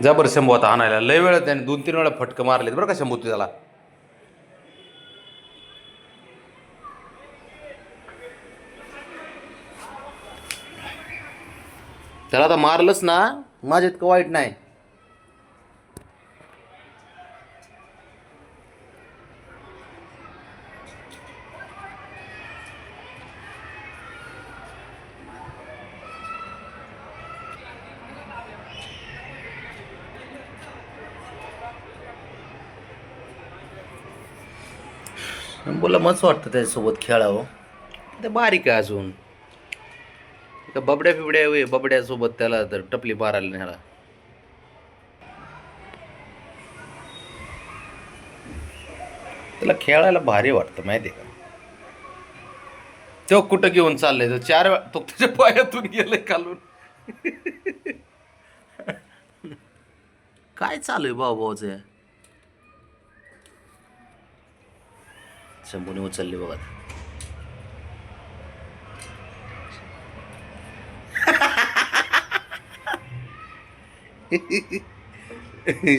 जा बरं शंभू आता आणायला. लय वेळ त्याने 2-3 वेळा फटकं मारलेत बरं का शंभू तू त्याला. त्याला आता मारलंच ना, माझ्या इतकं वाईट नाही. शंभूला मस्त वाटतं त्याच्यासोबत खेळावं. ते बारीक आहे अजून. बबड्या बिबड्या बबड्यासोबत त्याला तर टपली मारायला न्याला. त्याला खेळायला भारी वाटतं माहिती आहे का. तो कुठं घेऊन चाललाय तो 4 वेळा तो त्याच्या पायातून गेलाय खालून. काय चालू आहे भाऊचं. शंभूने उचलली बघा.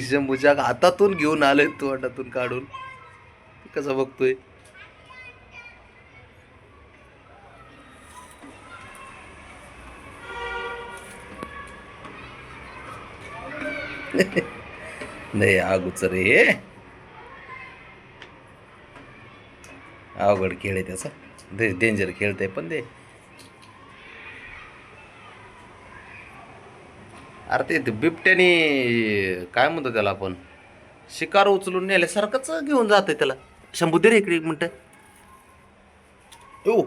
शंभूच्या हातातून घेऊन आलोय तो, हातातून काढून. कसा बघतोय. नाही अगोचर हे अवघड खेळ आहे त्याचा. डेंजर खेळते पण ते. अरे ते बिबट्याने काय म्हणतो त्याला आपण, शिकार उचलून नेल्यासारखंच घेऊन जातोय त्याला. शंभू दे रे इकडे 1 मिनिट. ओ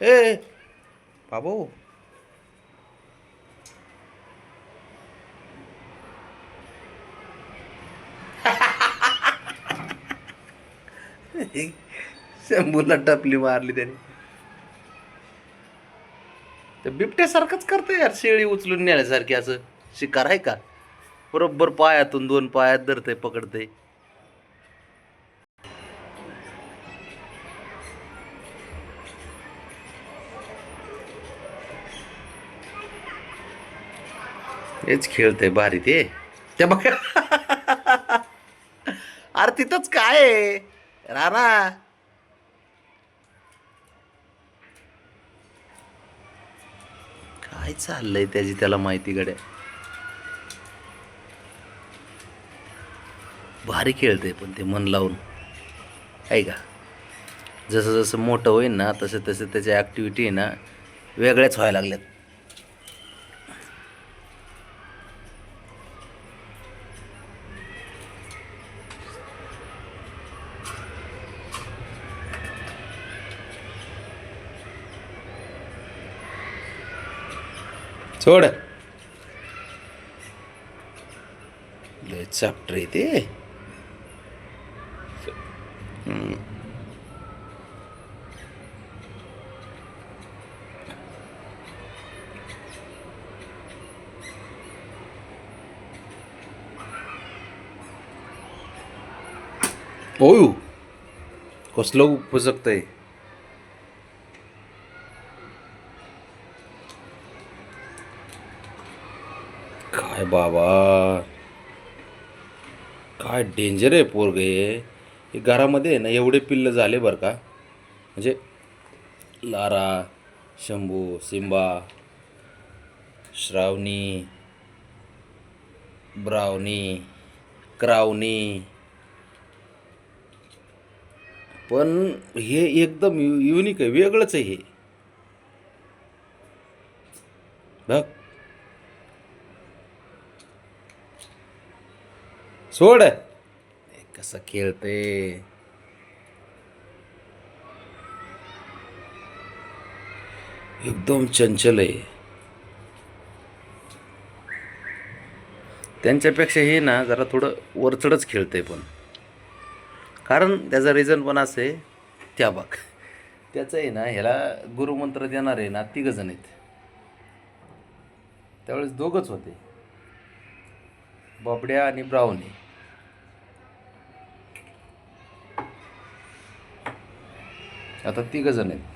ए बाबू. शंभूला टपली मारली त्याने. तर बिबट्यासारखंच करतोय यार, शेळी उचलून नेण्यासारखी. असं शिकार आहे का. बरोबर पायातून 2 पायात धरतय, पकडतय. हेच खेळतय भारी ते. त्या बघ. अरे तिथंच काय आहे राणा. काय चाललंय त्याची त्याला माहिती गड्या. भारी खेळतंय पण ते मन लावून आहे का. जसं जसं मोठं होईल ना तसं तसं त्याच्या ॲक्टिव्हिटी आहे ना वेगळ्याच व्हायला लागल्यात. सोड. लय चाप्टर आहे ते. ओय कसलं फुसकतंय. काय बाबा, काय डेंजर आहे पोरग हे. घरामध्ये ना एवढे पिल्लं झाले बरं का. म्हणजे लारा, शंभू, सिम्बा, श्रावणी, ब्रावनी, क्रावनी. पण हे एकदम युनिक आहे, वेगळंच आहे हे. बघ सोड. कसं खेळते. एकदम चंचल आहे. त्यांच्यापेक्षा हे ना जरा थोडं वरचढच खेळतंय. पण कारण त्याचं रिझन पण असे त्या बघ त्याचं आहे ना, ह्याला गुरुमंत्र देणार आहे ना 3 जण आहेत. त्यावेळेस 2च होते, बबड्या आणि ब्राउनी. आता 3 जण आहेत.